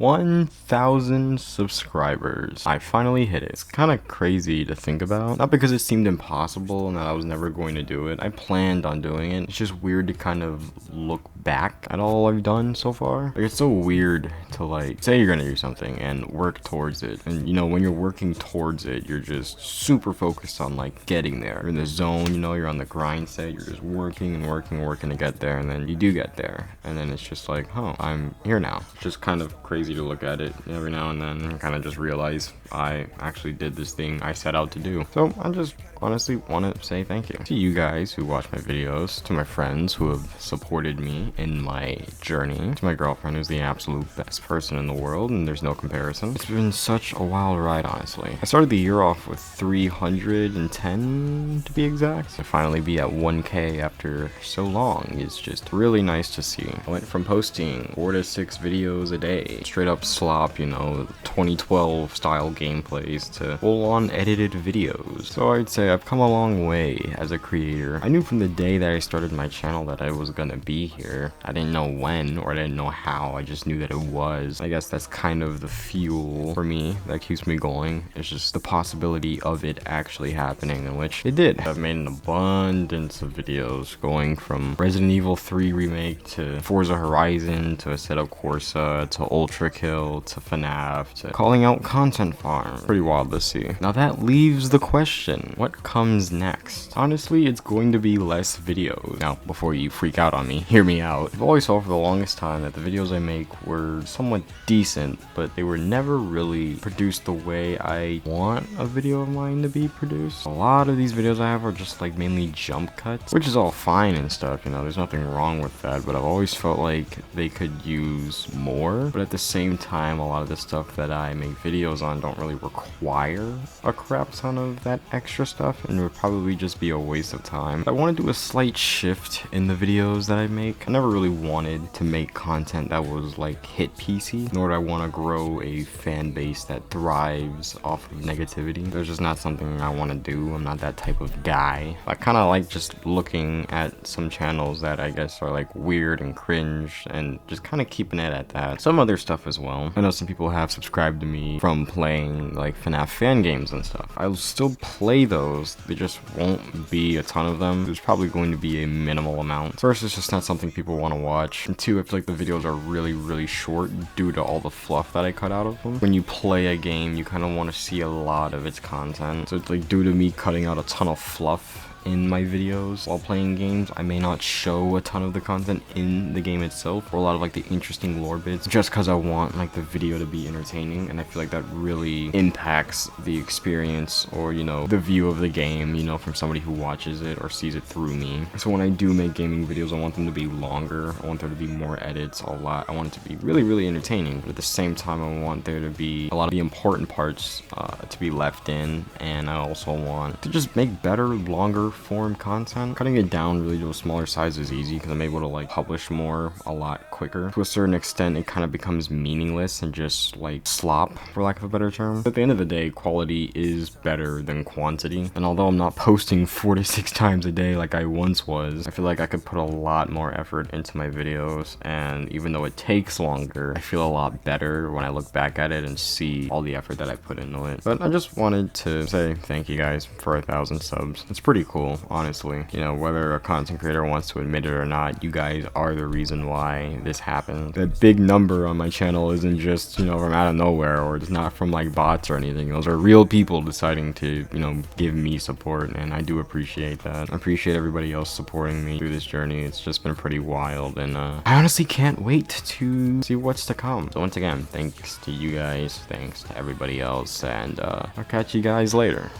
1,000 subscribers. I finally hit it. It's kind of crazy to think about. Not because it seemed impossible and that I was never going to do it. I planned on doing it. It's just weird to kind of look back at all I've done so far. Like, it's so weird to like say you're gonna do something and work towards it. And you know, when you're working towards it, you're just super focused on like getting there. You're in the zone, you know, you're on the grind set, you're just working and working to get there, and then you do get there. And then it's just like, oh, I'm here now. It's just kind of crazy to look at it every now and then and kind of just realize I actually did this thing I set out to do. So I just honestly want to say thank you to you guys who watch my videos, to my friends who have supported me in my journey, to my girlfriend who's the absolute best person in the world and there's no comparison. It's been such a wild ride, honestly. I started the year off with 310 to be exact. To finally be at 1K after so long is just really nice to see. I went from posting 4 to 6 videos a day, straight up slop, you know, 2012 style gameplays, to full-on edited videos. So I'd say I've come a long way as a creator. I knew from the day that I started my channel that I was gonna be here. I didn't know when or I didn't know how, I just knew that it was. I guess that's kind of the fuel for me that keeps me going. It's just the possibility of it actually happening, in which it did. I've made an abundance of videos, going from Resident Evil 3 remake to Forza Horizon to Assetto Corsa to Ultra Kill to FNAF to calling out content farm. Pretty wild to see. Now that leaves the question, what comes next? Honestly, it's going to be less videos. Now, before you freak out on me, hear me out. I've always thought for the longest time that the videos I make were somewhat decent, but they were never really produced the way I want a video of mine to be produced. A lot of these videos I have are just like mainly jump cuts, which is all fine and stuff, you know, there's nothing wrong with that, but I've always felt like they could use more. But at the same time, a lot of the stuff that I make videos on don't really require a crap ton of that extra stuff and would probably just be a waste of time. I want to do a slight shift in the videos that I make. I never really wanted to make content that was like hit PC, nor do I want to grow a fan base that thrives off of negativity. There's just not something I want to do. I'm not that type of guy. I kind of like just looking at some channels that I guess are like weird and cringe and just kind of keeping it at that. Some other stuff as well. I know some people have subscribed to me from playing like FNAF fan games and stuff. I'll still play those, there just won't be a ton of them. There's probably going to be a minimal amount. First, it's just not something people want to watch, and two, I feel like the videos are really short due to all the fluff that I cut out of them. When you play a game, you kind of want to see a lot of its content, so it's like due to me cutting out a ton of fluff in my videos while playing games, I may not show a ton of the content in the game itself, or a lot of like the interesting lore bits, just because I want like the video to be entertaining, and I feel like that really impacts the experience, or you know, the view of the game, you know, from somebody who watches it or sees it through me. So when I do make gaming videos, I want them to be longer, I want there to be more edits, a lot. I want it to be really entertaining, but at the same time I want there to be a lot of the important parts to be left in, and I also want to just make better, longer form content. Cutting it down really to a smaller size is easy because I'm able to like publish more a lot quicker. To a certain extent, it kind of becomes meaningless and just like slop, for lack of a better term. But at the end of the day, quality is better than quantity, and although I'm not posting 4 to 6 times a day like I once was, I feel like I could put a lot more effort into my videos, and even though it takes longer, I feel a lot better when I look back at it and see all the effort that I put into it. But I just wanted to say thank you guys for 1,000 subs. It's pretty cool, honestly. You know, whether a content creator wants to admit it or not, you guys are the reason why this happened. That big number on my channel isn't just, you know, from out of nowhere, or it's not from like bots or anything. Those are real people deciding to, you know, give me support, and I do appreciate that. I appreciate everybody else supporting me through this journey. It's just been pretty wild, and I honestly can't wait to see what's to come. So once again, thanks to you guys, thanks to everybody else, and I'll catch you guys later.